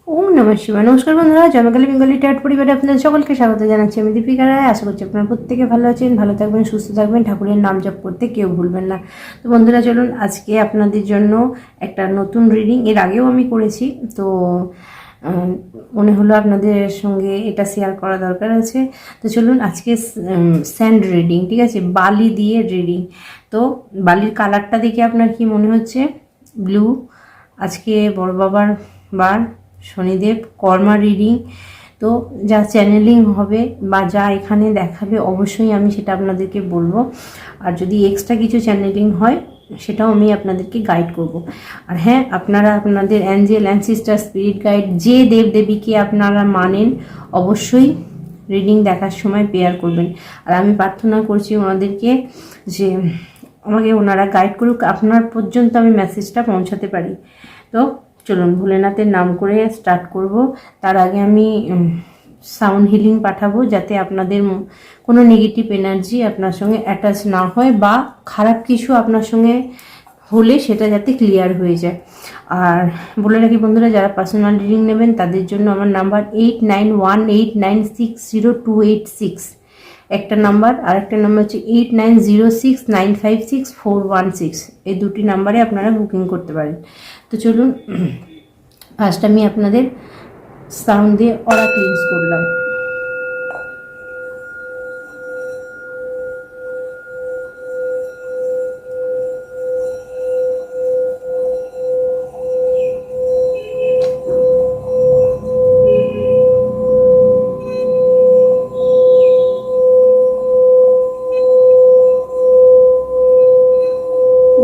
ওম নমঃ শিবায়। নমস্কার বন্ধুরা, জয়মাকালী বেঙ্গলি ট্যাট পরিবারে আপনাদের সকলকে স্বাগত জানাচ্ছি। আমি দীপিকা রায়। আশা করছি আপনারা প্রত্যেকে ভালো আছেন, ভালো থাকবেন, সুস্থ থাকবেন, ঠাকুরের নাম জপ করতে কেউ ভুলবেন না। তো বন্ধুরা চলুন আজকে আপনাদের জন্য একটা নতুন রিডিং, এর আগেও আমি করেছি, তো মনে হলো আপনাদের সঙ্গে এটা শেয়ার করা দরকার আছে। তো চলুন আজকে স্যান্ড রিডিং, ঠিক আছে, বালি দিয়ে রিডিং। তো বালির কালারটা দেখে আপনার কি মনে হচ্ছে? ব্লু। আজকে বড় বাবার বার, শনিদেব, কর্মা রিডিং। তো যা চ্যানেলিং হবে বা যা এখানে দেখাবে অবশ্যই আমি সেটা আপনাদেরকে বলবো। আর যদি এক্সট্রা কিছু চ্যানেলিং হয় সেটাও আমি আপনাদেরকে গাইড করব। আর হ্যাঁ, আপনারা আপনাদের অ্যাঞ্জেল, অ্যানসিস্টার, স্পিরিট গাইড, যে দেবদেবীকে আপনারা মানেন অবশ্যই রিডিং দেখার সময় প্রেয়ার করবেন। আর আমি প্রার্থনা করছি ওনাদেরকে যে আমাকে ওনারা গাইড করুক, আপনার পর্যন্ত আমি মেসেজটা পৌঁছাতে পারি। তো চলুন ভোলেনাথের নাম করে স্টার্ট করব। তার আগে আমি সাউন্ড হিলিং পাঠাবো, যাতে আপনাদের কোনো নেগেটিভ এনার্জি আপনার সঙ্গে অ্যাটাচ না হয়, বা খারাপ কিছু আপনার সঙ্গে হলে সেটা যাতে ক্লিয়ার হয়ে যায়। আর বলে রাখি বন্ধুরা, যারা পার্সোনাল রিডিং নেবেন তাদের জন্য আমার নাম্বার 8918960286, একটা নাম্বার। আর একটা নাম্বার হচ্ছে 8906956416। এই দুটি নাম্বারে আপনারা বুকিং করতে পারেন। তো চলুন ফার্স্ট আমি আপনাদের সাউন্ড দিয়ে অরা ক্লিনস করলাম।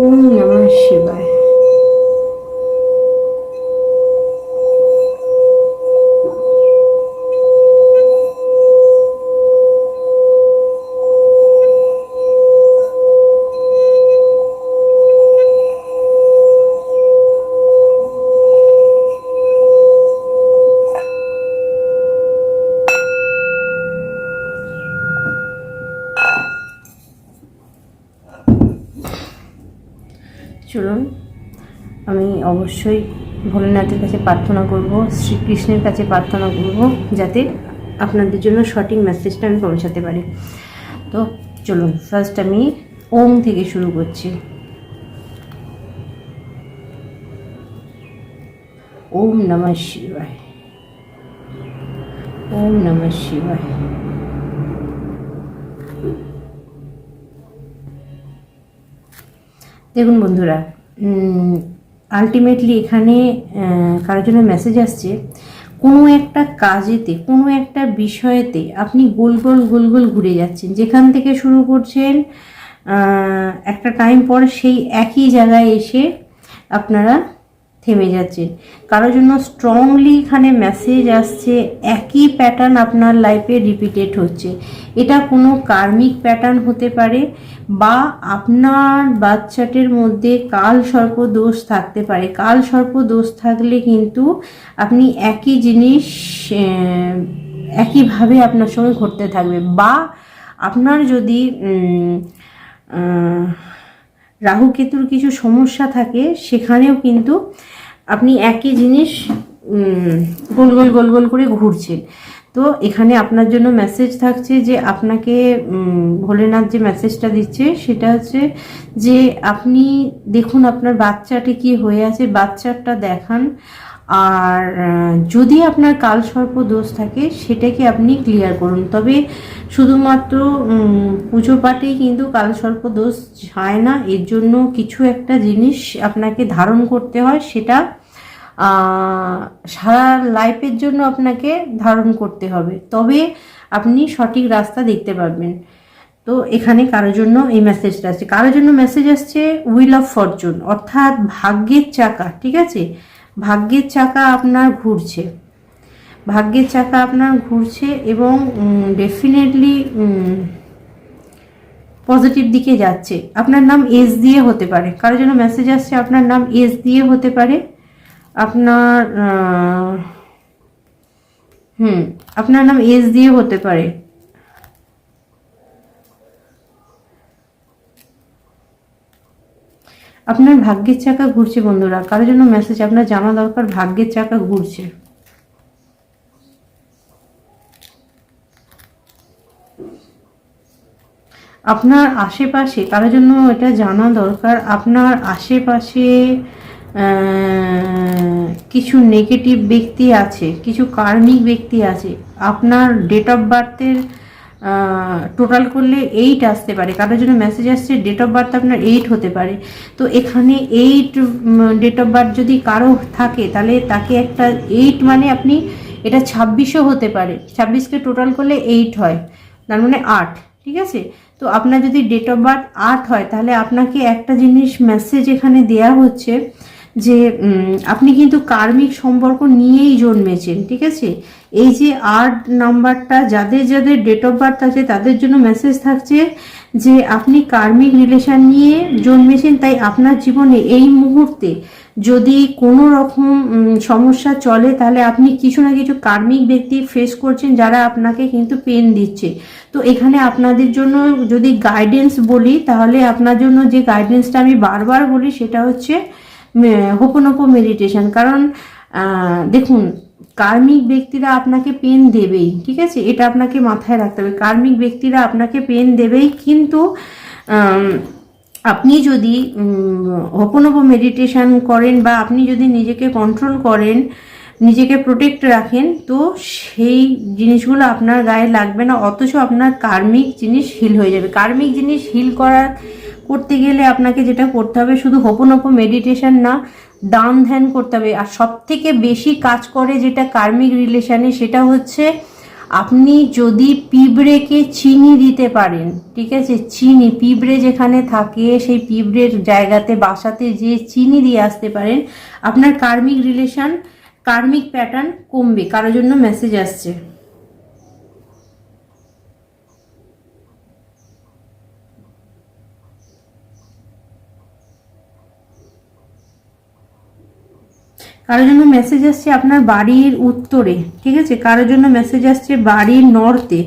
ওম নমঃ শিবায়। চলুন আমি অবশ্যই ভোলেনাথের কাছে প্রার্থনা করব, শ্রীকৃষ্ণের কাছে প্রার্থনা করব, যাতে আপনাদের জন্য সঠিক মেসেজটা আমি পৌঁছাতে পারি। তো চলুন ফার্স্ট আমি ওম থেকে শুরু করছি। ওম নমঃ শিবায়। ওম নমঃ শিবায়। দেখুন বন্ধুরা, আলটিমেটলি এখানে কারোর জন্য মেসেজ আসছে, কোনো একটা কাজেতে, কোনো একটা বিষয়েতে আপনি গোল গোল গোল গোল ঘুরে যাচ্ছেন। যেখান থেকে শুরু করছেন একটা টাইম পর সেই একই জায়গায় এসে আপনারা থেমে যাচ্ছেন। কারোর জন্য স্ট্রংলি এখানে মেসেজ আসছে, একই প্যাটার্ন আপনার লাইফে রিপিটেড হচ্ছে। এটা কোনো কার্মিক প্যাটার্ন হতে পারে, বা আপনার বাচ্চাটির মধ্যে কাল সর্প দোষ থাকতে পারে। কাল সর্প দোষ থাকলে কিন্তু আপনি একই জিনিস একইভাবে আপনার সঙ্গে ঘটতে থাকবে। বা আপনার যদি রাহু কেতুর কিছু সমস্যা থাকে, সেখানেও কিন্তু আপনি একই জিনিস গোল গোল গোল গোল করে ঘুরছেন। তো এখানে আপনার জন্য মেসেজ থাকছে যে আপনাকে ভোলেনাথ যে মেসেজটা দিচ্ছে সেটা হচ্ছে যে আপনি দেখুন আপনার বাচ্চাটি কি হয়ে আছে, বাচ্চাটা দেখান। আর যদি আপনার কালসর্প দোষ থাকে সেটাকে আপনি ক্লিয়ার করুন। তবে শুধুমাত্র পুজো পাঠেই কিন্তু কালসর্প দোষ যায় না, এর জন্য কিছু একটা জিনিস আপনাকে ধারণ করতে হয়, সেটা সারা লাইফের জন্য আপনাকে ধারণ করতে হবে, তবে আপনি সঠিক রাস্তা দেখতে পারবেন। তো এখানে কারোর জন্য এই মেসেজটা আসছে, কারোর জন্য মেসেজ আসছে হুইল অফ ফরচুন, অর্থাৎ ভাগ্যের চাকা। ঠিক আছে, ভাগ্যের চাকা আপনার ঘুরছে, ভাগ্যের চাকা আপনার ঘুরছে, এবং ডেফিনেটলি পজিটিভ দিকে যাচ্ছে। আপনার নাম এস দিয়ে হতে পারে, কারোর জন্য মেসেজ আসছে আপনার নাম এস দিয়ে হতে পারে। আপনার আপনার নাম এস দিয়ে হতে পারে। আপনার ভাগ্যের চাকা ঘুরছে বন্ধুরা, কারোর জন্য মেসেজ আপনার জানা দরকার, ভাগ্যের চাকা ঘুরছে। আপনার আশেপাশে কারোর জন্য এটা জানা দরকার, আপনার আশেপাশে কিছু নেগেটিভ ব্যক্তি আছে, কিছু কার্মিক ব্যক্তি আছে। আপনার ডেট অফ বার্থের টোটাল করলে 8 আসতে পারে, কারোর জন্য মেসেজ আসছে ডেট অফ বার্থ আপনার 8 হতে পারে। তো এখানে 8 ডেট অফ বার্থ যদি কারো থাকে তাহলে তাকে একটা 8 মানে আপনি এটা 26ও হতে পারে, 26কে টোটাল করলে 8 হয়, তার মানে 8, ঠিক আছে। তো আপনার যদি ডেট অফ বার্থ 8 হয় তাহলে আপনাকে একটা জিনিস মেসেজ এখানে দেয়া হচ্ছে যে আপনি কিন্তু কার্মিক সম্পর্ক নিয়েই জন্মেছেন, ঠিক আছে। এই যে 8 নাম্বারটা যাদের যাদের ডেট অফ বার্থ আছে তাদের জন্য মেসেজ থাকছে যে আপনি কার্মিক রিলেশন নিয়ে জন্মেছেন, তাই আপনার জীবনে এই মুহূর্তে যদি কোনো রকম সমস্যা চলে তাহলে আপনি কিছু না কিছু কার্মিক ব্যক্তি ফেস করছেন যারা আপনাকে কিন্তু পেন দিচ্ছে। তো এখানে আপনাদের জন্য যদি গাইডেন্স বলি তাহলে আপনার জন্য যে গাইডেন্সটা আমি বারবার বলি সেটা হচ্ছে হোপোনোপো মেডিটেশন। কারণ দেখুন, কার্মিক ব্যক্তিরা আপনাকে পেন দেবেই, ঠিক আছে, এটা আপনাকে মাথায় রাখতে হবে। কার্মিক ব্যক্তিরা আপনাকে পেন দেবেই, কিন্তু আপনি যদি হোপোনোপো মেডিটেশন করেন বা আপনি যদি নিজেকে কন্ট্রোল করেন, নিজেকে প্রোটেক্ট রাখেন, তো সেই জিনিসগুলো আপনার গায়ে লাগবে না, অথচ আপনার কার্মিক জিনিস হিল হয়ে যাবে। কার্মিক জিনিস হিল করতে গেলে আপনাকে যেটা করতে হবে, শুধু হোপোনোপো মেডিটেশন না, দান ধ্যান করতে হবে। আর সব থেকে বেশি কাজ করে যেটা কার্মিক রিলেশনে, সেটা হচ্ছে আপনি যদি পিঁপড়েকে চিনি দিতে পারেন, ঠিক আছে, চিনি, পিঁপড়ে যেখানে থাকে সেই পিঁপড়ের জায়গাতে বাসাতে যে চিনি দিয়ে আসতে পারেন, আপনার কার্মিক রিলেশন, কার্মিক প্যাটার্ন কমবে। কারোর জন্য মেসেজ আসছে। কারোর জন্য মেসেজ আসছে আপনার বাড়ির উত্তরে, ঠিক আছে, কারোর জন্য মেসেজ আসছে বাড়ির নর্থে।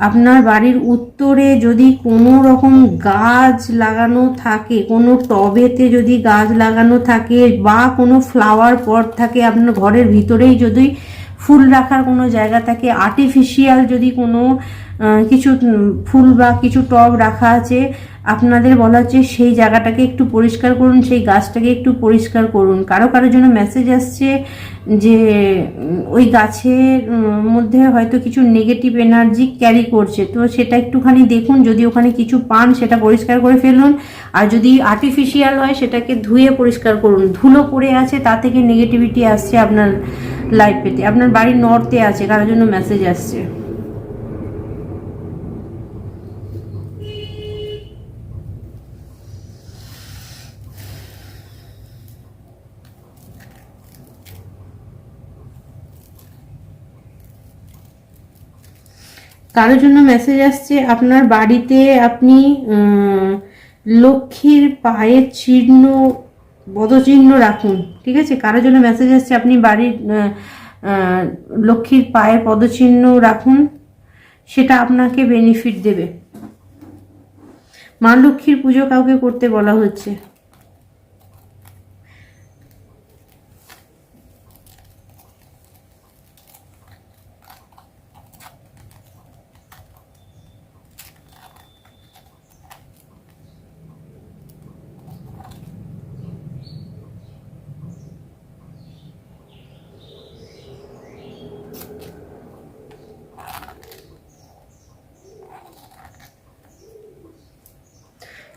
আপনার বাড়ির উত্তরে যদি কোনো রকম গাছ লাগানো থাকে, কোনো টবেতে যদি গাছ লাগানো থাকে বা কোনো ফ্লাওয়ার পট থাকে, আপনার ঘরের ভিতরেই যদি ফুল রাখার কোনো জায়গা থাকে, আর্টিফিশিয়াল যদি কোনো কিছু ফুল বা কিছু টব রাখা আছে, আপনাদের বলা হচ্ছে সেই জায়গাটাকে একটু পরিষ্কার করুন, সেই গাছটাকে একটু পরিষ্কার করুন। কারোর জন্য মেসেজ আসছে যে ওই গাছের মধ্যে হয়তো কিছু নেগেটিভ এনার্জি ক্যারি করছে, তো সেটা একটুখানি দেখুন, যদি ওখানে কিছু পান সেটা পরিষ্কার করে ফেলুন। আর যদি আর্টিফিশিয়াল হয় সেটাকে ধুয়ে পরিষ্কার করুন। ধুলো পড়ে আছে, তা থেকে নেগেটিভিটি আসছে আপনার লাইফেতে। আপনার বাড়ির নর্থে আছে, কারোর জন্য মেসেজ আসছে। কারোর জন্য মেসেজ আসছে আপনার বাড়িতে আপনি লক্ষ্মীর পায়ের চিহ্ন, পদচিহ্ন রাখুন, ঠিক আছে। কারোর জন্য মেসেজ আসছে আপনি বাড়ির লক্ষ্মীর পায়ের পদচিহ্ন রাখুন, সেটা আপনাকে বেনিফিট দেবে। মা লক্ষ্মীর পুজো কাউকে করতে বলা হচ্ছে।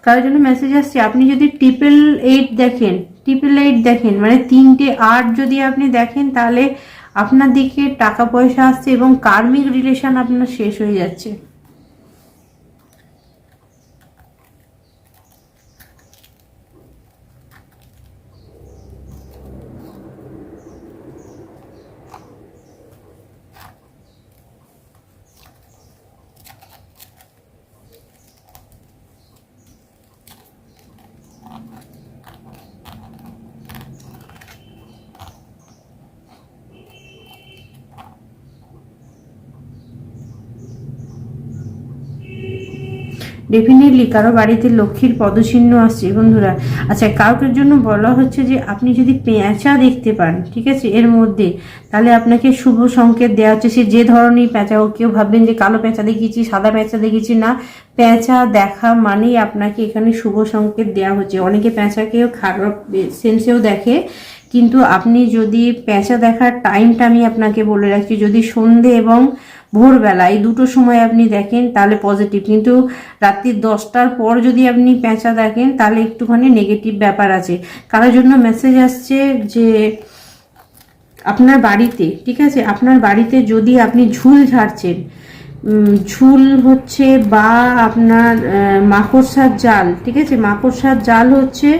কারোর জন্য মেসেজ আসছে আপনি যদি 888 দেখেন, 888 দেখেন মানে 3টে 8 যদি আপনি দেখেন, তাহলে আপনার দিকে টাকা পয়সা আসছে এবং কার্মিক রিলেশন আপনার শেষ হয়ে যাচ্ছে। ডেফিনেটলি কারো বাড়িতে লক্ষ্মীর পদচিহ্ন আসছে বন্ধুরা। আচ্ছা, কাউকের জন্য বলা হচ্ছে যে আপনি যদি পেঁচা দেখতে পান, ঠিক আছে, এর মধ্যে, তাহলে আপনাকে শুভ সংকেত দেওয়া হচ্ছে। সে যে ধরনের পেঁচা হোক, কেউ ভাববেন যে কালো পেঁচা দেখিয়েছি, সাদা পেঁচা দেখিয়েছি, না, পেঁচা দেখা মানেই আপনাকে এখানে শুভ সংকেত দেওয়া হচ্ছে। অনেকে পেঁচাকেও খারাপ সেন্সেও দেখে, কিন্তু আপনি যদি পেঁচা দেখার টাইমটা আমি আপনাকে বলে রাখছি, যদি সন্ধে এবং ভোরবেলা এই দুটো সময় আপনি দেখেন তাহলে পজিটিভ, কিন্তু রাত্রি 10টার পর যদি আপনি পেঁচা দেখেন তাহলে একটুখানি নেগেটিভ ব্যাপার আছে। কারোর জন্য মেসেজ আসছে যে আপনার বাড়িতে, ঠিক আছে, আপনার বাড়িতে যদি আপনি ঝুল ঝাড়ছেন, ঝুল হচ্ছে, বা আপনার মাকড়সার জাল, ঠিক আছে, মাকড়সার জাল হচ্ছে,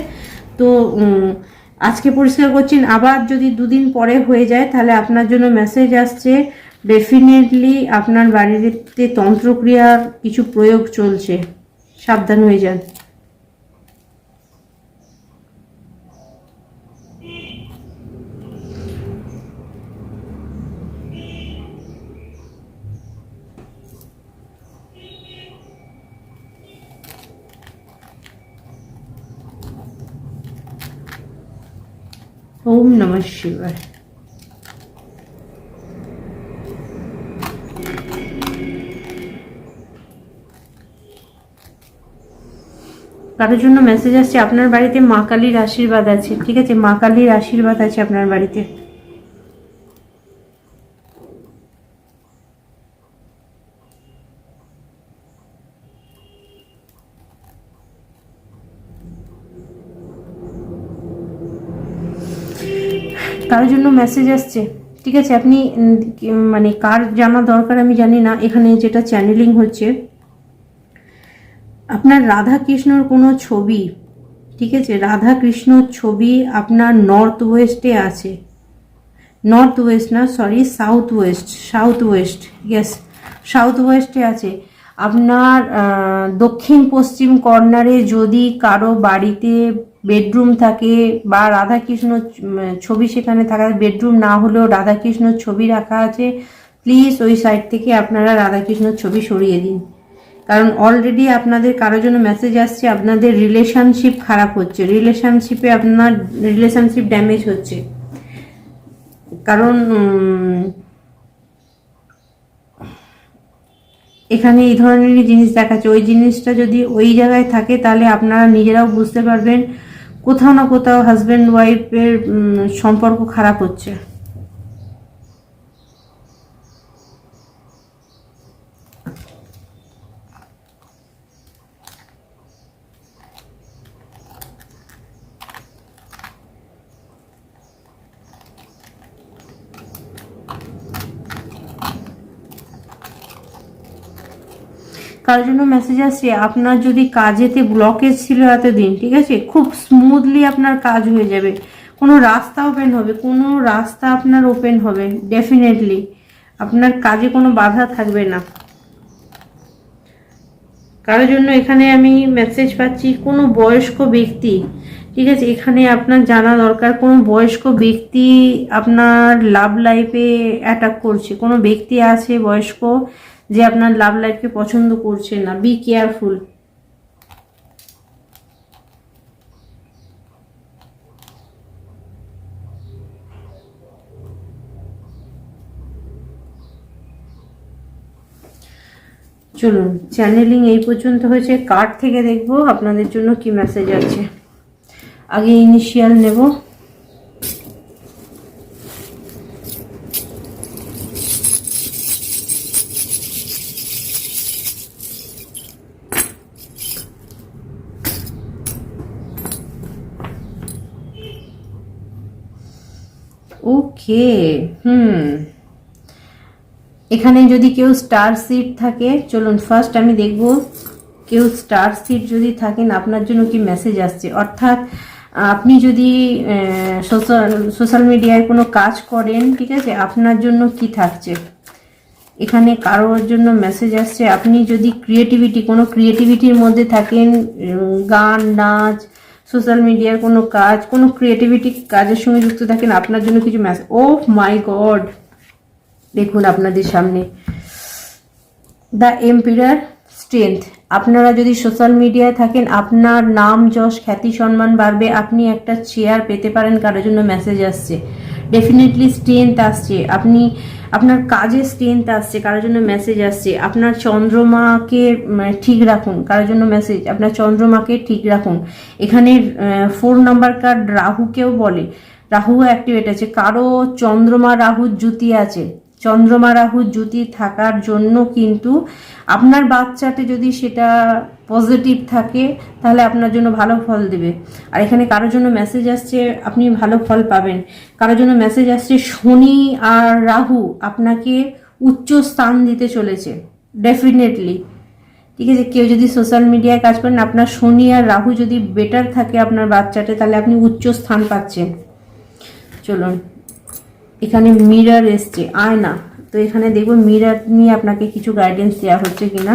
তো আজকে পরিষ্কার করছেন, আবার যদি দুদিন পরে হয়ে যায় তাহলে আপনার জন্য মেসেজ আসছে ডেফিনেটলি আপনার বাড়িতে তন্ত্রক্রিয়ার কিছু প্রয়োগ চলছে, সাবধান হয়ে যান। ওম নমঃ শিবায়। কারোর জন্য মেসেজ আসছে আপনার বাড়িতে মা কালীর আশীর্বাদ আছে, ঠিক আছে, মা কালীর আশীর্বাদ আছে আপনার বাড়িতে। কারোর জন্য মেসেজ আসছে, ঠিক আছে, আপনি মানে কার জানা দরকার আমি জানি না, এখানে যেটা চ্যানেলিং হচ্ছে আপনার রাধা কৃষ্ণর কোনো ছবি, ঠিক আছে, রাধা কৃষ্ণর ছবি আপনার নর্থ ওয়েস্টে আছে, নর্থ ওয়েস্ট না, sorry, south west, south west, yes, south ওয়েস্টে আছে। আপনার দক্ষিণ পশ্চিম কর্নারে যদি কারো বাড়িতে বেডরুম থাকে বা রাধাকৃষ্ণ ছবি সেখানে থাকা, বেডরুম না হলেও রাধাকৃষ্ণর ছবি রাখা আছে, প্লিজ ওই সাইড থেকে আপনারা রাধাকৃষ্ণর ছবি সরিয়ে দিন। কারণ অলরেডি আপনাদের কারোর জন্য মেসেজ আসছে আপনাদের রিলেশনশিপ খারাপ হচ্ছে, রিলেশনশিপে আপনার রিলেশনশিপ ড্যামেজ হচ্ছে। কারণ এখানে এই ধরনেরই জিনিস দেখাচ্ছে, ওই জিনিসটা যদি ওই জায়গায় থাকে তাহলে আপনারা নিজেরাও বুঝতে পারবেন কোথাও না কোথাও হাজব্যান্ড ওয়াইফের সম্পর্ক খারাপ হচ্ছে। কারোর জন্য মেসেজ আসছে আপনার যদি কাজেতে ব্লকেজ ছিল এতদিন, ঠিক আছে, খুব স্মুথলি আপনার কাজ হয়ে যাবে, কোনো রাস্তা ওপেন হবে, কোনো রাস্তা আপনার ওপেন হবে, ডেফিনেটলি আপনার কাজে কোনো বাধা থাকবে না। কারোর জন্য এখানে আমি মেসেজ পাচ্ছি কোনো বয়স্ক ব্যক্তি, ঠিক আছে, এখানে আপনার জানা দরকার কোনো বয়স্ক ব্যক্তি আপনার লাভ লাইফে অ্যাটাক করছে, কোনো ব্যক্তি আছে বয়স্ক যে আপনার লাভ লাইফকে পছন্দ করছে না, বি কেয়ারফুল। চলুন, চ্যানেলিং এই পর্যন্ত হয়েছে, কার্ড থেকে দেখবো আপনাদের জন্য কি মেসেজ আছে। আগে ইনিশিয়াল নেব। ওকে, এখানে যদি কেউ স্টার সিড থাকে, চলুন ফার্স্ট আমি দেখব কেউ স্টার সিড যদি থাকেন আপনার জন্য কি মেসেজ আসছে। অর্থাৎ আপনি যদি সোশ্যাল মিডিয়ায় কোনো কাজ করেন, ঠিক আছে, আপনার জন্য কি থাকছে। এখানে কারোর জন্য মেসেজ আসছে আপনি যদি কোনো ক্রিয়েটিভিটির মধ্যে থাকেন, গান, নাচ, সোশ্যাল মিডিয়ার কোনো কাজ, কোনো ক্রিয়েটিভিটি কাজের সঙ্গে যুক্ত থাকেন, আপনার জন্য কিছু মেসেজ। ও মাই গড, দেখুন আপনাদের সামনে দ্য এম্পিরার, স্ট্রেংথ। আপনারা যদি সোশ্যাল মিডিয়ায় থাকেন, আপনার নাম যশ খ্যাতি সম্মান বাড়বে, আপনি একটা চেয়ার পেতে পারেন, কারোর জন্য মেসেজ আসছে, ডেফিনেটলি স্ট্রেংথ আসছে, আপনি আপনার কাজে স্ট্রেংথ আসছে, কারোর জন্য মেসেজ আসছে। আপনার চন্দ্রমাকে ঠিক রাখুন, কারোর জন্য মেসেজ, আপনার চন্দ্রমাকে ঠিক রাখুন। এখানে 4 নাম্বার কার্ড রাহুকেও বলে, রাহু অ্যাক্টিভেট আছে, কারো চন্দ্রমা রাহুর জুতি আছে, চন্দ্রমা রাহুর জুতি থাকার জন্য কিন্তু আপনার বাচ্চাতে যদি সেটা পজিটিভ থাকে তাহলে আপনার জন্য ভালো ফল দেবে। আর এখানে কারোর জন্য মেসেজ আসছে, আপনি ভালো ফল পাবেন। কারোর জন্য মেসেজ আসছে, শনি আর রাহু আপনাকে উচ্চ স্থান দিতে চলেছে ডেফিনেটলি। ঠিক আছে, কেউ যদি সোশ্যাল মিডিয়ায় কাজ করেন, আপনার শনি আর রাহু যদি বেটার থাকে আপনার বাচ্চাতে, তাহলে আপনি উচ্চ স্থান পাচ্ছেন। চলুন, এখানে মিরর এসছে, আয়না। তো এখানে দেখবো মিরর নিয়ে আপনাকে কিছু গাইডেন্স দেওয়া হচ্ছে কিনা।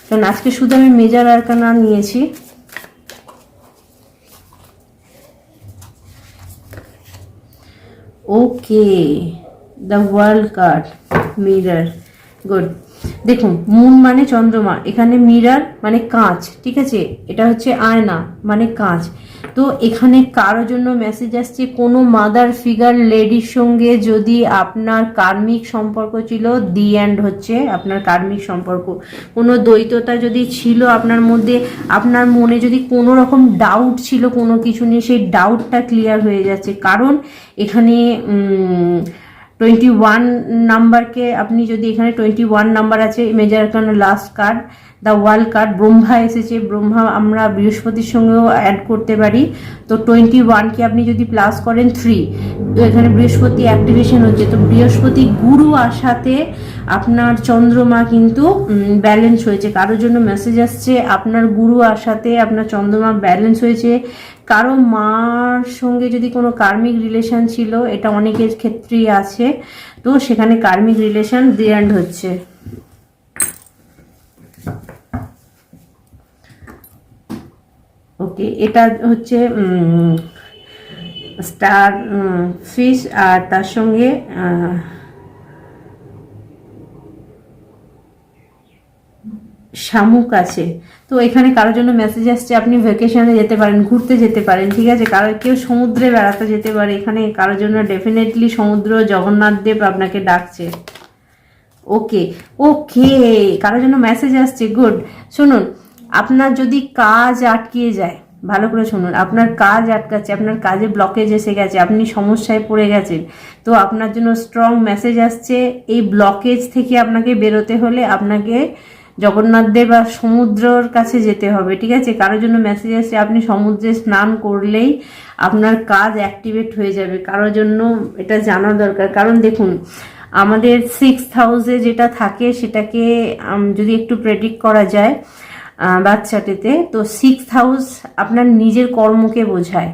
কারণ আজকে শুধু আমি মেজর আরকানা নিয়েছি। Okay, the world card, mirror, good. দেখুন, মুন মানে চন্দ্রমা, এখানে মিরর মানে কাঁচ, ঠিক আছে, এটা হচ্ছে আয়না মানে কাঁচ। তো এখানে কারোর জন্য মেসেজ আসছে, কোনো মাদার ফিগার লেডির সঙ্গে যদি আপনার কার্মিক সম্পর্ক ছিল, দি এন্ড হচ্ছে আপনার কার্মিক সম্পর্ক। কোনো দ্বৈততা যদি ছিল আপনার মধ্যে, আপনার মনে যদি কোনো রকম ডাউট ছিল কোনো কিছু নিয়ে, সেই ডাউটটা ক্লিয়ার হয়ে যাচ্ছে। কারণ এখানে 21 নাম্বারকে আপনি যদি, এখানে 21 নাম্বার আছে, major arcana last card the world card, Brahma এসেছে, ব্রহ্মা আমরা বৃহস্পতির সঙ্গেও অ্যাড করতে পারি। তো 21কে আপনি যদি প্লাস করেন 3, তো এখানে বৃহস্পতি অ্যাক্টিভেশন হচ্ছে। তো বৃহস্পতি গুরু আসাতে আপনার চন্দ্রমা কিন্তু ব্যালেন্স হয়েছে। কারোর জন্য মেসেজ আসছে, আপনার গুরু আসাতে আপনার চন্দ্রমা ব্যালেন্স হয়েছে। কারো মার সঙ্গে যদি কোনো কার্মিক রিলেশন ছিল, এটা অনেকের ক্ষেত্রেই আছে, তো সেখানে কার্মিক রিলেশন দি এন্ড হচ্ছে। ওকে, এটা হচ্ছে স্টার ফিশ, আর তার সঙ্গে শামুক আছে। তো এখানে কারোর জন্য মেসেজ আসছে, আপনি ভ্যাকেশনে যেতে পারেন, ঘুরতে যেতে পারেন, ঠিক আছে, কারো কেউ সমুদ্রে বেড়াতে যেতে পারে। এখানে কারোর জন্য ডেফিনেটলি সমুদ্র, জগন্নাথ দেব আপনাকে ডাকছে। ওকে ওকে, কারোর জন্য মেসেজ আসছে, গুড। শুনুন, আপনার যদি কাজ আটকিয়ে যায়, ভালো করে শুনুন, আপনার কাজ আটকাচ্ছে, আপনার কাজে ব্লকেজ এসে গেছে, আপনি সমস্যায় পড়ে গেছেন, তো আপনার জন্য স্ট্রং মেসেজ আসছে। এই ব্লকেজ থেকে আপনাকে বেরোতে হলে আপনাকে জগন্নাথ দেব বা সমুদ্রর কাছে যেতে হবে, ঠিক আছে। কারোর জন্য মেসেজ আসছে, আপনি সমুদ্রে স্নান করলেই আপনার কাজ অ্যাক্টিভেট হয়ে যাবে। কারোর জন্য এটা জানা দরকার, কারণ দেখুন, আমাদের 6th হাউসে যেটা থাকে সেটাকে যদি একটু প্রেডিক্ট করা যায় বাচ্চাটিতে, তো 6th হাউস আপনার নিজের কর্মকে বোঝায়,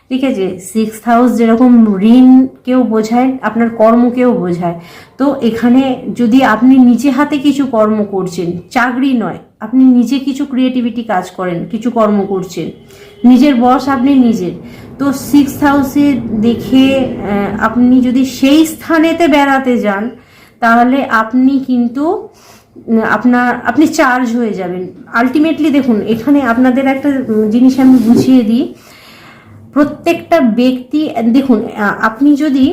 ঠিক আছে। 6th হাউস যেরকম ঋণকেও বোঝায়, আপনার কর্মকেও বোঝায়। তো এখানে যদি আপনি নিজে হাতে কিছু কর্ম করছেন, চাকরি নয়, আপনি নিজে কিছু ক্রিয়েটিভিটি কাজ করেন, কিছু কর্ম করছেন, নিজের বস আপনি নিজের, তো 6th হাউসে দেখে আপনি যদি সেই স্থানেতে বেড়াতে যান, তাহলে আপনি কিন্তু আপনি চার্জ হয়ে যাবেন আলটিমেটলি। দেখুন, এখানে আপনাদের একটা জিনিস আমি বুঝিয়ে দিই, প্রত্যেকটা ব্যক্তি, দেখুন, আপনি যদি,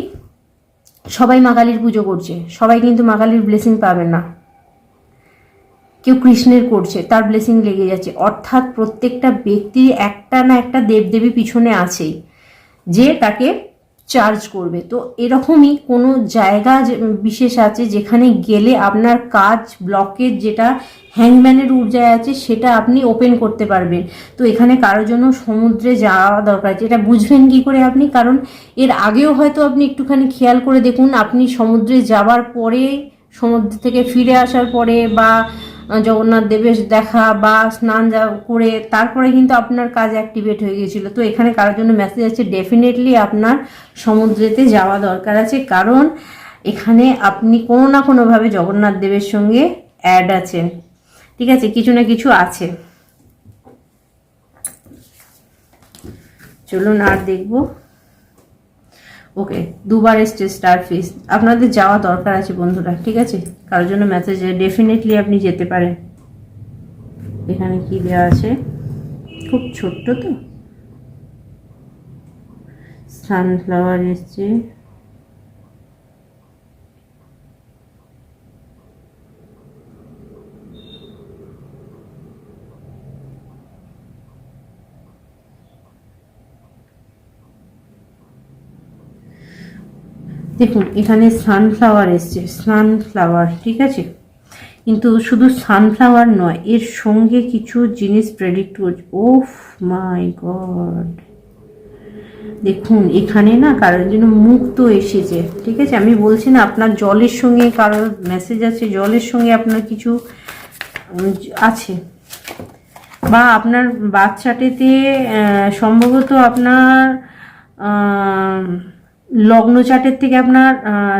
সবাই মা কালীর পুজো করছে, সবাই কিন্তু মা কালীর ব্লেসিং পাবে না। কেউ কৃষ্ণের করছে, তার ব্লেসিং লেগে যাচ্ছে, অর্থাৎ প্রত্যেকটা ব্যক্তির একটা না একটা দেবদেবী পিছনে আছেই যে তাকে চার্জ করবে। তো এরকমই কোনো জায়গা বিশেষ আছে যেখানে গেলে আপনার কাজ ব্লকেজ, যেটা হ্যাংম্যানের ঊর্জায় আছে, সেটা আপনি ওপেন করতে পারবেন। তো এখানে কারোর জন্য সমুদ্রে যাওয়া দরকার, যেটা বুঝবেন কি করে আপনি, কারণ এর আগেও হয়তো আপনি একটুখানি খেয়াল করে দেখুন, আপনি সমুদ্রে যাওয়ার পরে, সমুদ্র থেকে ফিরে আসার পরে, বা জগন্নাথ দেবের দেখা বা স্নান করে তারপরে কিন্তু আপনার কাজ অ্যাক্টিভেট হয়ে গিয়েছিল। তো এখানে কারোর জন্য মেসেজ আছে, ডেফিনেটলি আপনার সমুদ্রেতে যাওয়া দরকার আছে, কারণ এখানে আপনি কোনো না কোনোভাবে জগন্নাথ দেবের সঙ্গে অ্যাড আছেন, ঠিক আছে, কিছু না কিছু আছে। চলুন আর দেখবো। ওকে, দুবার এসছে স্টার ফিশ, আপনাদের যাওয়া দরকার আছে বন্ধুরা, ঠিক আছে। কারোর জন্য মেসেজ, ডেফিনেটলি আপনি যেতে পারেন। এখানে কি দেওয়া আছে, খুব ছোট্ট তো, সানফ্লাওয়ার এসছে, দেখুন এখানে সানফ্লাওয়ার এসছে, সানফ্লাওয়ার, ঠিক আছে। কিন্তু শুধু সানফ্লাওয়ার নয়, এর সঙ্গে কিছু জিনিস প্রেডিক্ট করছে। ওফ মাই গড, দেখুন এখানে না কারোর জন্য মুক্ত এসেছে, ঠিক আছে। আমি বলছি না আপনার জলের সঙ্গে কারোর মেসেজ আছে, জলের সঙ্গে আপনার কিছু আছে, বা আপনার বাচ্চাটিতে সম্ভবত আপনার লগ্ন চার্টের থেকে আপনার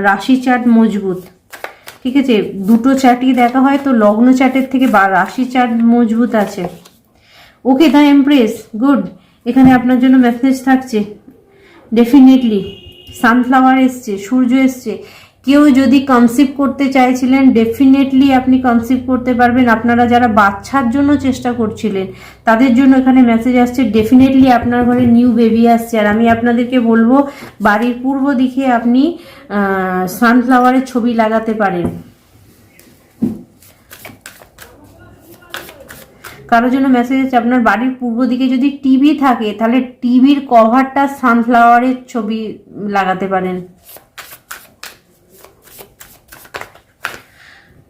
রাশি চার্ট মজবুত, ঠিক আছে। দুটো চার্টই দেখা হয় তো লগ্ন চার্টের থেকে বা রাশি চার্ট মজবুত আছে। ওকে, দ্য এমপ্রেস, গুড। এখানে আপনার জন্য মেসেজ থাকছে ডেফিনেটলি। সানফ্লাওয়ার এসছে, সূর্য এসছে। কেউ যদি কনসিভ করতে চাইছিলেন, ডেফিনেটলি আপনি কনসিভ করতে পারবেন। আপনারা যারা বাচ্চার জন্য চেষ্টা করছিলেন তাদের জন্য এখানে মেসেজ আসছে, ডেফিনেটলি আপনার ঘরে নিউ বেবি আসছে। আর আমি আপনাদেরকে বলবো বাড়ির পূর্ব দিকে আপনি সানফ্লাওয়ারের ছবি লাগাতে পারেন। কারোর জন্য মেসেজ আছে আপনার বাড়ির পূর্ব দিকে যদি টিভি থাকে তাহলে টিভির কভারটা সানফ্লাওয়ারের ছবি লাগাতে পারেন।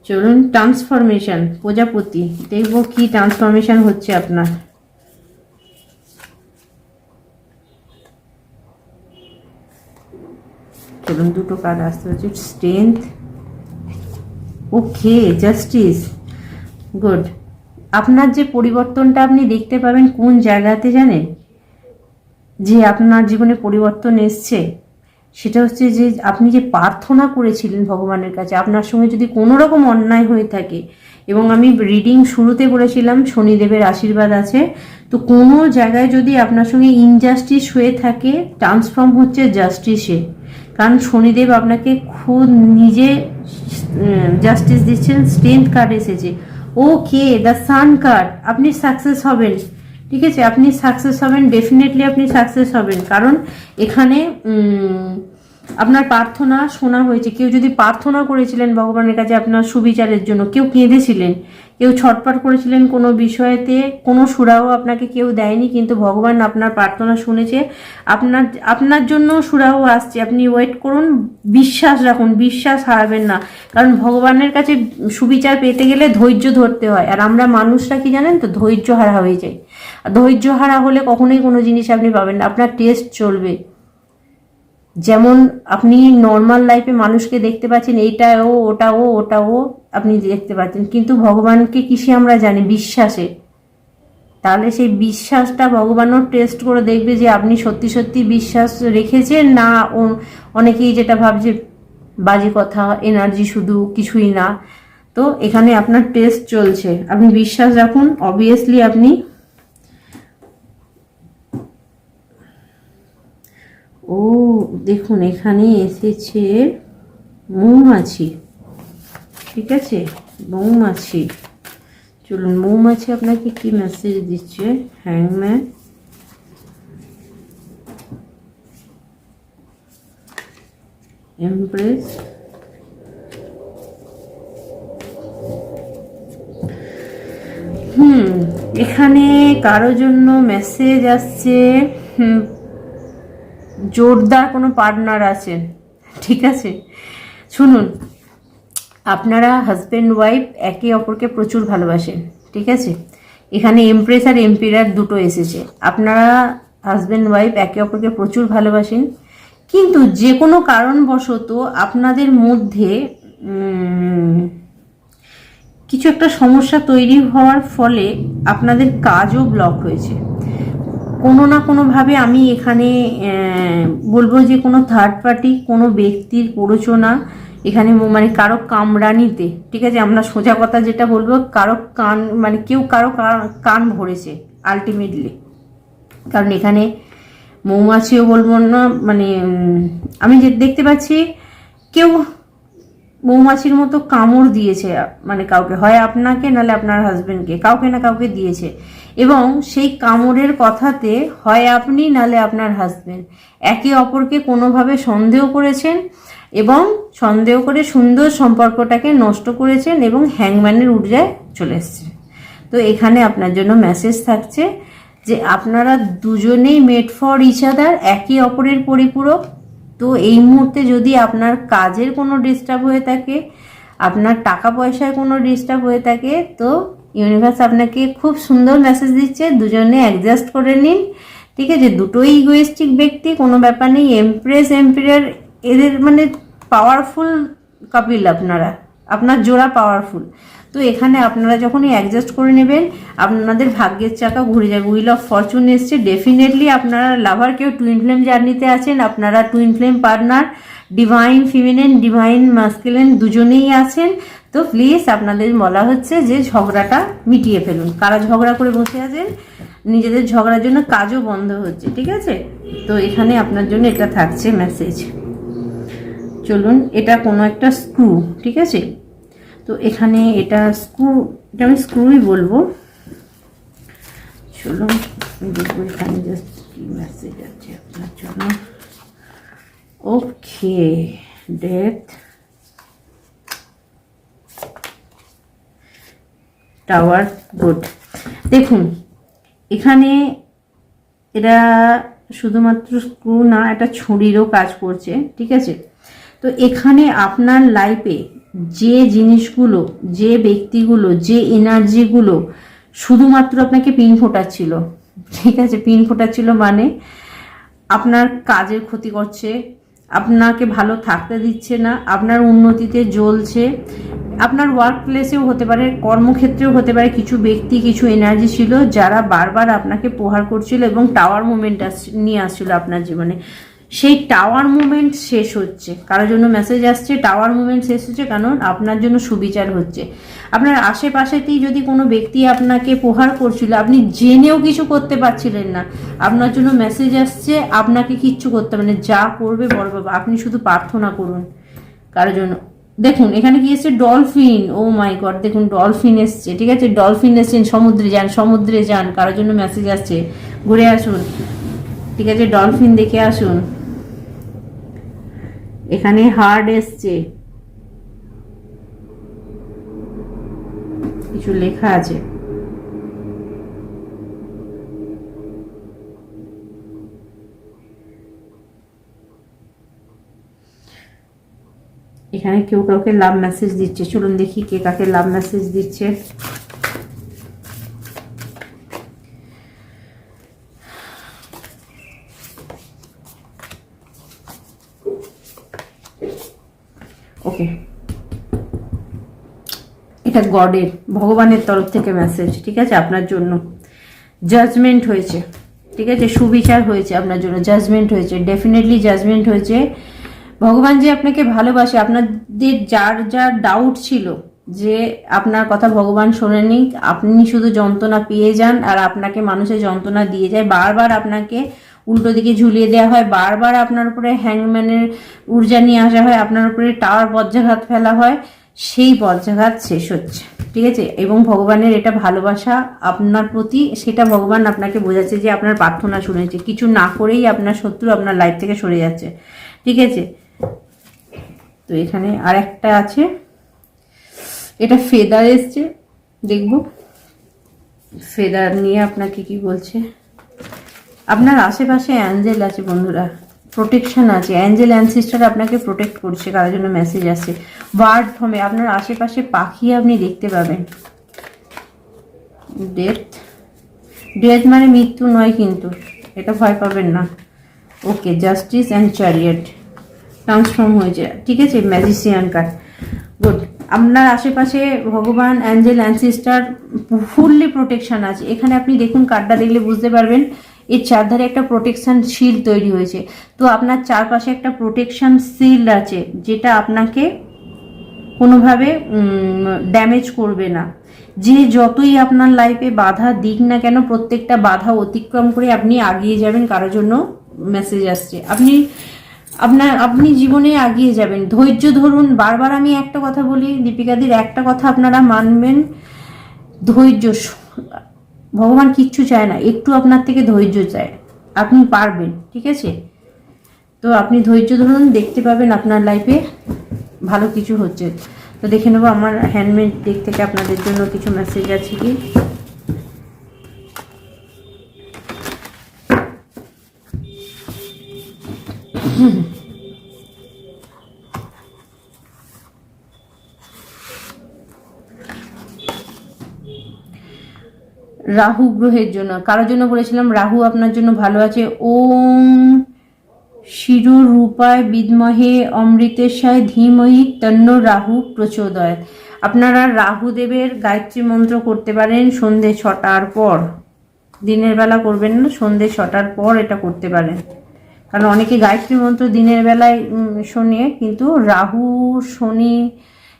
চলুন, ট্রান্সফরমেশন, প্রজাপতি, দেখবো কি ট্রান্সফরমেশন হচ্ছে আপনার। চলুন, দুটো কার্ড আসতে হচ্ছে, স্ট্রেংথ, ওকে, জাস্টিস, গুড। আপনার যে পরিবর্তনটা আপনি দেখতে পাবেন কোন জায়গাতে জানেন, যে আপনার জীবনে পরিবর্তন এসছে, সেটা হচ্ছে যে আপনি যে প্রার্থনা করেছিলেন ভগবানের কাছে, আপনার সঙ্গে যদি কোনো রকম অন্যায় হয়ে থাকে, এবং আমি রিডিং শুরুতে বলেছিলাম শনিদেবের আশীর্বাদ আছে, তো কোনো জায়গায় যদি আপনার সঙ্গে ইনজাস্টিস হয়ে থাকে, ট্রান্সফর্ম হচ্ছে জাস্টিসে। কারণ শনিদেব আপনাকে খুব নিজে জাস্টিস দিচ্ছেন। স্ট্রেংথ কার্ড এসেছে, ওকে, দ্য সান কার্ড। আপনি সাকসেস হবেন, ঠিক আছে, আপনি সাকসেস হবেন, ডেফিনেটলি আপনি সাকসেস হবেন। কারণ এখানে আপনার প্রার্থনা শোনা হয়েছে। কেউ যদি প্রার্থনা করেছিলেন ভগবানের কাছে আপনার সুবিচারের জন্য, কেউ কেঁদেছিলেন, কেউ ছটফট করেছিলেন কোনো বিষয়েতে, কোনো সুরাও আপনাকে কেউ দেয়নি, কিন্তু ভগবান আপনার প্রার্থনা শুনেছে। আপনার জন্য সুরাও আসছে, আপনি ওয়েট করুন, বিশ্বাস রাখুন, বিশ্বাস হারাবেন না। কারণ ভগবানের কাছে সুবিচার পেতে গেলে ধৈর্য ধরতে হয়, আর আমরা মানুষরা কি জানেন তো, ধৈর্য হারা হয়ে যায়। ধৈর্য হারা হলে কখনোই কোনো জিনিস আপনি পাবেন না, আপনার টেস্ট চলবে। যেমন আপনি নর্মাল লাইফে মানুষকে দেখতে পাচ্ছেন, এইটা ও, ওটা ও, ওটা ও, আপনি দেখতে পাচ্ছেন, কিন্তু ভগবানকে কিসে আমরা জানি, বিশ্বাসে। তাহলে সেই বিশ্বাসটা ভগবানও টেস্ট করে দেখবে যে আপনি সত্যি সত্যি বিশ্বাস রেখেছেন না। অনেকেই যেটা ভাবছে বাজে কথা, এনার্জি শুধু, কিছুই না। তো এখানে আপনার টেস্ট চলছে, আপনি বিশ্বাস রাখুন, অবভিয়াসলি আপনি। ও দেখুন, এখানে এসেছে মৌমাছি, ঠিক আছে, মৌমাছি। চলুন, মৌমাছি আপনাকে কি মেসেজ দিচ্ছে, হ্যাংম্যান, এমপ্রেস, এখানে কারো জন্য মেসেজ আসছে, জোরদার কোনো পার্টনার আছেন, ঠিক আছে। শুনুন, আপনারা হাজব্যান্ড ওয়াইফ একে অপরকে প্রচুর ভালোবাসেন, ঠিক আছে। এখানে এমপ্রেস আর এম্পিরার দুটো এসেছে। আপনারা হাজব্যান্ড ওয়াইফ একে অপরকে প্রচুর ভালোবাসেন, কিন্তু যে কোনো কারণবশত আপনাদের মধ্যে কিছু একটা সমস্যা তৈরি হওয়ার ফলে আপনাদের কাজও ব্লক হয়েছে কোনো না কোনোভাবে। আমি এখানে বলবো যে কোনো থার্ড পার্টি, কোনো ব্যক্তির প্ররোচনা, এখানে মানে কারো কামরানিতে, ঠিক আছে, আমরা সোজা কথা যেটা বলবো, কারো কান, মানে কেউ কারো কান ভরেছে আলটিমেটলি। কারণ এখানে মৌমাছিও বলবো না, মানে আমি যে দেখতে পাচ্ছি কেউ মৌমাছির মতো কামড় দিয়েছে, মানে কাউকে, হয় আপনাকে নাহলে আপনার হাজবেন্ডকে, কাউকে না কাউকে দিয়েছে, এবং সেই কামড়ের কথাতে হয় আপনি নাহলে আপনার হাজবেন্ড একে অপরকে কোনোভাবে সন্দেহ করেছেন এবং সন্দেহ করে সুন্দর সম্পর্কটাকে নষ্ট করেছেন এবং হ্যাংম্যানের ঊর্জায় চলে এসছে। তো এখানে আপনার জন্য মেসেজ থাকছে যে আপনারা দুজনেই মেড ফর ইচ আদার, একে অপরের পরিপূরক। তো এই মুহূর্তে যদি আপনার কাজের কোনো ডিস্টার্ব হয়ে থাকে, আপনার টাকা পয়সায় কোনো ডিস্টার্ব হয়ে থাকে, তো ইউনিভার্স আপনাকে খুব সুন্দর মেসেজ দিচ্ছে, দুজনে অ্যাডজাস্ট করে নিন। ঠিক আছে, দুটোই ইগোয়েস্টিক ব্যক্তি, কোনো ব্যাপার নেই। এমপ্রেস এম্পিরার এদের মানে পাওয়ারফুল কাপিল, আপনার জোড়া পাওয়ারফুল। তো এখানে আপনারা যখনই অ্যাডজাস্ট করে নেবেন, আপনাদের ভাগ্যের চাকা ঘুরে যাবে। হুইল অফ ফরচুন এসছে। ডেফিনেটলি আপনারা লাভার কেউ টুইন ফ্লেম জার্নিতে আছেন, আপনারা twin flame partner, divine ফিমেনিন divine masculine দুজনেই আছেন। তো প্লিজ আপনাদের বলা হচ্ছে যে ঝগড়াটা মিটিয়ে ফেলুন। কারা ঝগড়া করে বসে আছেন, নিজেদের ঝগড়ার জন্য কাজও বন্ধ হচ্ছে। ঠিক আছে, তো এখানে আপনার জন্য এটা থাকছে মেসেজ। চলুন, এটা কোনো একটা স্ক্রু, ঠিক আছে, তো এখানে এটা স্ক্রু, এটা আমি স্ক্রুই বলবো। চলুন দেখবো এখানে জাস্ট কি মেসেজ আছে আপনার জন্য। ওকে, ডেথ, টাওয়ার, গুড। দেখুন এখানে এটা শুধুমাত্র স্ক্রু না, এটা ছুরিরও কাজ করছে। ঠিক আছে, তো এখানে আপনার লাইফে যে জিনিসগুলো, যে ব্যক্তিগুলো, যে এনার্জিগুলো শুধুমাত্র আপনাকে পিন ফোটাচ্ছিল, ঠিক আছে, পিন ফোটাচ্ছিল মানে আপনার কাজের ক্ষতি করছে, আপনাকে ভালো থাকতে দিচ্ছে না, আপনার উন্নতিতে জ্বলছে, আপনার ওয়ার্ক প্লেসেও হতে পারে, কর্মক্ষেত্রেও হতে পারে, কিছু ব্যক্তি, কিছু এনার্জি ছিল যারা বারবার আপনাকে প্রহার করছিল এবং টাওয়ার মুভমেন্ট নিয়ে আসছিল আপনার জীবনে। সেই টাওয়ার মুভমেন্ট শেষ হচ্ছে। কারোর জন্য মেসেজ আসছে টাওয়ার মুভমেন্ট শেষ হচ্ছে, কারণ আপনার জন্য সুবিচার হচ্ছে। আপনার আশেপাশেতেই যদি কোনো ব্যক্তি আপনাকে প্রহার করছিল, আপনি জেনেও কিছু করতে পারছিলেন না, আপনার জন্য মেসেজ আসছে আপনাকে কিচ্ছু করতে, মানে যা করবে বড় বাবা, আপনি শুধু প্রার্থনা করুন কারোর জন্য। দেখুন এখানে কি এসছে, ডলফিন। ও মাই গড, দেখুন ডলফিন এসছে। ঠিক আছে, ডলফিন এসছেন, সমুদ্রে যান, সমুদ্রে যান, কারোর জন্য মেসেজ আসছে, ঘুরে আসুন। ঠিক আছে, ডলফিন দেখে আসুন। এখানে হার্ড এসছে, কিছু লেখা আছে। এখানে কেউ কাউকে লাভ মেসেজ দিচ্ছে। চলুন দেখি কে কাকে লাভ মেসেজ দিচ্ছে। ওকে, এটা গডের, ভগবানের তরফ থেকে মেসেজ। ঠিক আছে, আপনার জন্য জাজমেন্ট হয়েছে। ঠিক আছে, সুবিচার হয়েছে আপনার জন্য, জাজমেন্ট হয়েছে, ডেফিনেটলি জাজমেন্ট হয়েছে। ভগবান যে আপনাকে ভালোবাসে, আপনাদের যার যার ডাউট ছিল যে আপনার কথা ভগবান শোনেনি, আপনি শুধু যন্ত্রণা পেয়ে যান আর আপনাকে মানুষের যন্ত্রণা দিয়ে যায়, বারবার আপনাকে উল্টো দিকে ঝুলিয়ে দেওয়া হয়, বারবার আপনার উপরে হ্যাংম্যানের ঊর্জা নিয়ে আসা হয়, আপনার উপরে টাওয়ার বজ্রাঘাত ফেলা হয়, সেই বজ্রাঘাত শেষ হচ্ছে। ঠিক আছে, এবং ভগবানের এটা ভালোবাসা আপনার প্রতি, সেটা ভগবান আপনাকে বোঝাচ্ছে যে আপনার প্রার্থনা শুনেছে, কিছু না করেই আপনার শত্রু আপনার লাইফ থেকে সরে যাচ্ছে। ঠিক আছে, তো এখানে আর একটা আছে, এটা ফেদার এসছে, দেখব ফেদার নিয়ে আপনাকে কি বলছে। আপনার আশেপাশে অ্যাঞ্জেল আছে বন্ধুরা, প্রোটেকশন আছে, অ্যাঞ্জেল অ্যানসিস্টার আপনাকে প্রোটেক্ট করছে, কারোর জন্য মেসেজ আসছে। বার্ড ফর্মে আপনার আশেপাশে পাখি আপনি দেখতে পাবেন। ডেথ, ডেথ মানে মৃত্যু নয় কিন্তু, এটা ভয় পাবেন না। ওকে, জাস্টিস অ্যান্ড চ্যারিয়েট ট্রান্সফর্ম হয়েছে। ঠিক আছে, ম্যাজিশিয়ান কার্ড, গুড। আপনার আশেপাশে ভগবান, অ্যাঞ্জেল, অ্যানসিস্টার ফুললি প্রোটেকশন আছে। এখানে আপনি দেখুন, কার্ডটা দেখলে বুঝতে পারবেন এর চারধারে একটা প্রোটেকশন শিল্ড তৈরি হয়েছে। তো আপনার চারপাশে একটা প্রোটেকশন শিল্ড আছে, যেটা আপনাকে কোনোভাবে ড্যামেজ করবে না। যে যতই আপনার লাইফে বাধা দিক না কেন, প্রত্যেকটা বাধা অতিক্রম করে আপনি এগিয়ে যাবেন। কারোর জন্য মেসেজ আসছে, আপনি আপনি জীবনে এগিয়ে যাবেন, ধৈর্য ধরুন। বারবার আমি একটা কথা বলি দীপিকাদির, একটা কথা আপনারা মানবেন, ধৈর্য। ভগবান কিচ্ছু চায় না, একটু আপনার থেকে ধৈর্য চায়, আপনি পারবেন, ঠিক আছে? তো আপনি ধৈর্য ধরুন, দেখতে পাবেন আপনার লাইফে ভালো কিছু হচ্ছে। তো দেখে নেবো আমার হ্যান্ডমেড দিক থেকে আপনাদের জন্য কিছু মেসেজ আছে কি। রাহু গ্রহের জন্য, কারোর জন্য বলেছিলাম রাহু আপনার জন্য ভালো আছে। ওম শিরু রূপায় বিদ্মহে অমৃতেশায় ধীমহি তন্ন রাহু প্রচোদয়াৎ। আপনারা রাহুদেবের গায়ত্রী মন্ত্র করতে পারেন সন্ধে 6টার পর, দিনের বেলা করবেন না, সন্ধে 6টার পর এটা করতে পারেন। কারণ অনেকে গায়ত্রী মন্ত্র দিনের বেলায় শোনে, কিন্তু রাহু শনি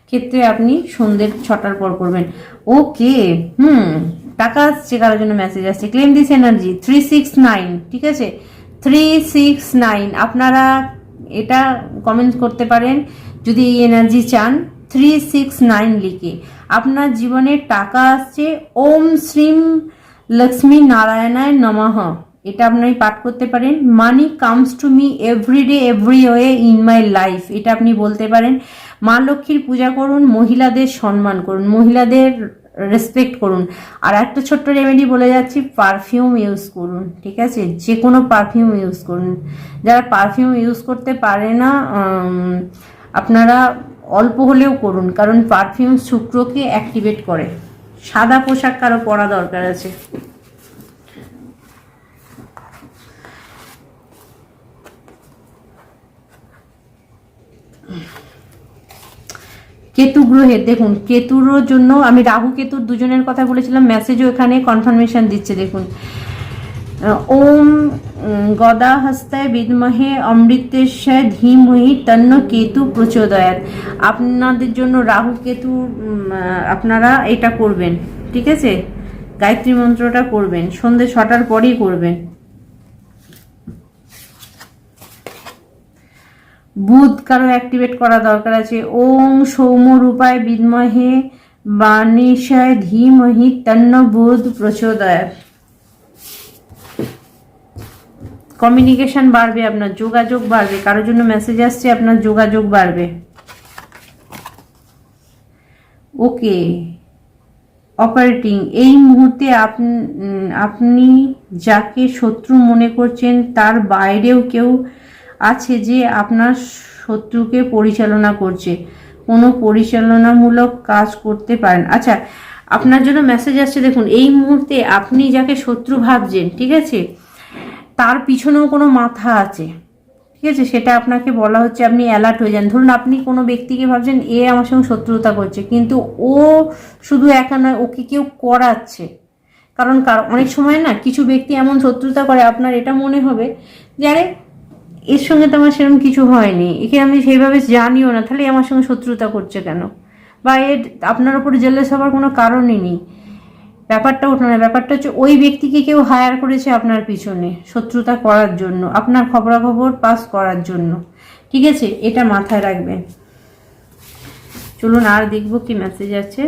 ক্ষেত্রে আপনি সন্ধ্যে 6টার পর করবেন। ওকে, টাকা আসছে, কারোর জন্য মেসেজ আসছে, ক্লেম দিস এনার্জি 369, ঠিক আছে 369। আপনারা এটা কমেন্ট করতে পারেন যদি এই এনার্জি চান, 369 লিখে। আপনার জীবনে টাকা আসছে। ওম শ্রীম লক্ষ্মী নারায়ণায় নমঃ, এটা আপনি পাঠ করতে পারেন। Money comes to me everyday every way in my life, এটা আপনি বলতে পারেন। মা লক্ষ্মীর পূজা করুন, মহিলাদের সম্মান করুন, মহিলাদের রেসপেক্ট করুন। আর একটা ছোট্ট রেমেডি বলে যাচ্ছি, পারফিউম ইউজ করুন, ঠিক আছে? যে কোনো পারফিউম ইউজ করুন। যারা পারফিউম ইউজ করতে পারে না, আপনারা অল্প হলেও করুন, কারণ পারফিউম শুক্রকে অ্যাক্টিভেট করে। সাদা পোশাক কারো পরা দরকার আছে। কেতু গ্রহের, দেখুন কেতুর জন্য আমি রাহু কেতুর দুজনের কথা বলেছিলাম, মেসেজও এখানে কনফার্মেশন দিচ্ছে। দেখুন ওম গদা হস্তায় বিদ্মহে অমৃতেশায় ধীমহি তন্ন কেতু প্রচোদয়াৎ। আপনাদের জন্য রাহু কেতু, আপনারা এটা করবেন, ঠিক আছে? গায়ত্রী মন্ত্রটা করবেন, সন্ধ্যে 6টার পরেই করবেন। বুধ কারো অ্যাক্টিভেট করা দরকার আছে। ওং সৌম্য রূপায় বিদ্মহে বাণীশায় ধীমহি তন্ন বুধ প্রচোদয়াৎ। কমিউনিকেশন বাড়বে, আপনার যোগাযোগ বাড়বে। কারোর জন্য মেসেজ আসছে, আপনার যোগাযোগ বাড়বে। ওকে, অপারেটিং এই মুহূর্তে আপনি যাকে শত্রু মনে করছেন তার বাইরেও কেউ আছে যে আপনার শত্রুকে পরিচালনা করছে। কোনো পরিচালনামূলক কাজ করতে পারেন। আচ্ছা, আপনার জন্য মেসেজ আসছে, দেখুন এই মুহূর্তে আপনি যাকে শত্রু ভাবছেন, ঠিক আছে, তার পিছনেও কোনো মাথা আছে, ঠিক আছে? সেটা আপনাকে বলা হচ্ছে, আপনি অ্যালার্ট হয়ে যান। ধরুন আপনি কোনো ব্যক্তিকে ভাবছেন এ আমার সঙ্গে শত্রুতা করছে, কিন্তু ও শুধু একা নয়, ওকে কেউ করাচ্ছে। কারণ অনেক সময় না কিছু ব্যক্তি এমন শত্রুতা করে, আপনার এটা মনে হবে যে আরে এর সঙ্গে তো আমার সেরকম কিছু হয়নি, একে আমি সেইভাবে জানিও না, তাহলে আমার সঙ্গে শত্রুতা করছে কেন? বা এর আপনার উপর জেলাস হওয়ার কোনো কারণই নেই। ব্যাপারটা ওঠে না, ব্যাপারটা হচ্ছে ওই ব্যক্তিকে কেউ হায়ার করেছে আপনার পিছনে শত্রুতা করার জন্য, আপনার খবরাখবর পাস করার জন্য, ঠিক আছে? এটা মাথায় রাখবেন। চলুন আর দেখবো কি মেসেজ আছে।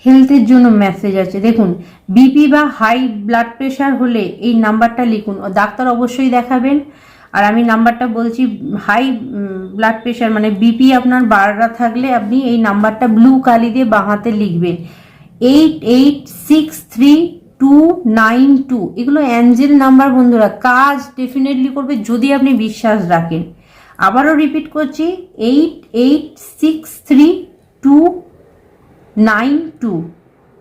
হেলথের জন্য মেসেজ আছে। দেখুন বিপি বা হাই ব্লাড প্রেশার হলে এই নাম্বারটা লিখুন, ডাক্তার অবশ্যই দেখাবেন। আর আমি নাম্বারটা বলছি, হাই ব্লাড প্রেশার মানে বিপি আপনার বাড়া থাকলে আপনি এই নাম্বারটা ব্লু কালি দিয়ে বাঁ হাতে লিখবেন, 88632992। এগুলো অ্যাঞ্জেল নাম্বার বন্ধুরা, কাজ ডেফিনেটলি করবে যদি আপনি বিশ্বাস রাখেন। আবারও রিপিট করছি, 88632992।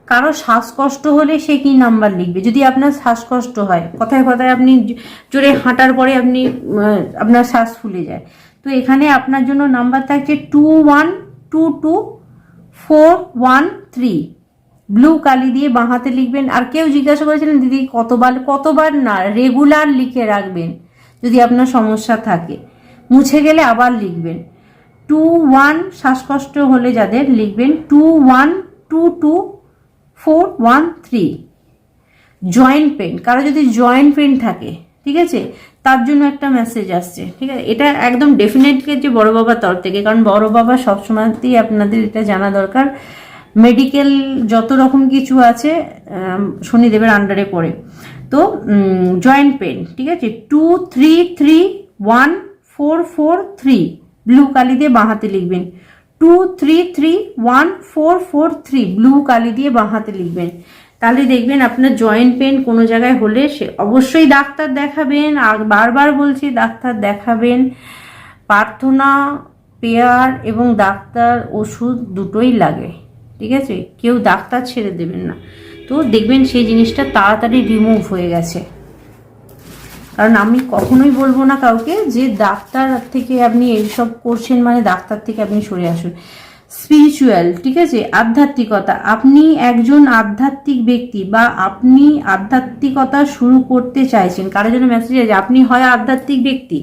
কারো শ্বাসকষ্ট হলে সে কি নাম্বার লিখবে? যদি আপনার শ্বাসকষ্ট হয়, কথায় কথায় আপনি জোরে হাঁটার পরে আপনি আপনার শ্বাস ফুলে যায়, তো এখানে আপনার জন্য নাম্বার থাকছে 2122413। ব্লু কালি দিয়ে বাঁ হাতে লিখবেন। আর কেউ জিজ্ঞাসা করেছিলেন দিদি কতবার না, রেগুলার লিখে রাখবেন যদি আপনার সমস্যা থাকে, মুছে গেলে আবার লিখবেন। 21 শ্বাসকষ্ট হলে যাদের লিখবেন 2122413। জয়েন্ট পেন, কারো যদি জয়েন্ট পেন থাকে, ঠিক আছে, তার জন্য একটা মেসেজ আসছে, ঠিক আছে। এটা একদম ডেফিনেটলি যে বড় বাবার তরফ থেকে, কারণ বড় বাবা সবসময়তেই আপনাদের এটা জানা দরকার, মেডিকেল যত রকম কিছু আছে শনিদেবের আন্ডারে পড়ে। তো জয়েন্ট পেন, ঠিক আছে, 23314443 ব্লু কালি দিয়ে বাঁ হাতে লিখবেন। 23314443 ব্লু কালি দিয়ে বাঁ হাতে লিখবেন। তাহলে দেখবেন আপনার জয়েন্ট পেন কোনো জায়গায় হলে সে অবশ্যই ডাক্তার দেখাবেন। আর বারবার বলছি ডাক্তার দেখাবেন। প্রার্থনা, পেয়ার এবং ডাক্তার ওষুধ দুটোই লাগে, ঠিক আছে, কেউ ডাক্তার ছেড়ে দেবেন না। তো দেখবেন সেই জিনিসটা তাড়াতাড়ি রিমুভ হয়ে গেছে। কারণ আমি কখনোই বলবো না কাউকে যে ডাক্তার থেকে আপনি এইসব করছেন মানে ডাক্তার থেকে আপনি সরে আসুন। স্পিরিচুয়াল, ঠিক আছে, আধ্যাত্মিকতা, আপনি একজন আধ্যাত্মিক ব্যক্তি বা আপনি আধ্যাত্মিকতা শুরু করতে চাইছেন, কারোর জন্য মেসেজ আছে আপনি হয় আধ্যাত্মিক ব্যক্তি,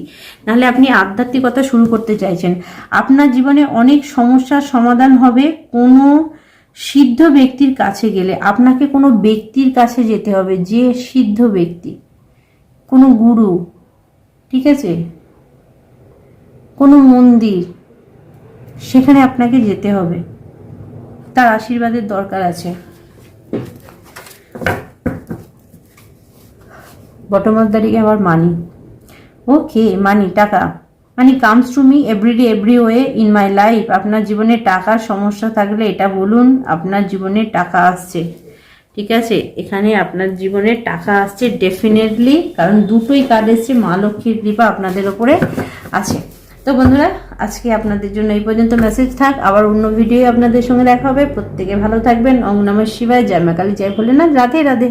নাহলে আপনি আধ্যাত্মিকতা শুরু করতে চাইছেন। আপনার জীবনে অনেক সমস্যার সমাধান হবে। কোনো সিদ্ধ ব্যক্তির কাছে গেলে আপনাকে কোনো ব্যক্তির কাছে যেতে হবে, যে সিদ্ধ ব্যক্তি, কোনো গুরু, ঠিক আছে, কোনো মন্দির, সেখানে আপনাকে যেতে হবে, তার আশীর্বাদের দরকার আছে। বটম অফ দ্য ডেকে আবার মানি, ওকে, মানি, টাকা, money comes to me everyday every way in my life. আপনার জীবনে টাকার সমস্যা থাকলে এটা বলুন, আপনার জীবনে টাকা আসছে, ঠিক আছে, এখানে আপনার জীবনে টাকা আসছে ডেফিনেটলি, কারণ দুটোই কার্ড এসছে, মা লক্ষ্মীর কৃপা আপনাদের ওপরে আছে। তো বন্ধুরা, আজকে আপনাদের জন্য এই পর্যন্ত মেসেজ থাক। আবার অন্য ভিডিও আপনাদের সঙ্গে দেখা হবে। প্রত্যেকে ভালো থাকবেন। ওম নমঃ শিবায়, জয় মা কালী, জয় ভোলেনাথ, রাধে রাধে।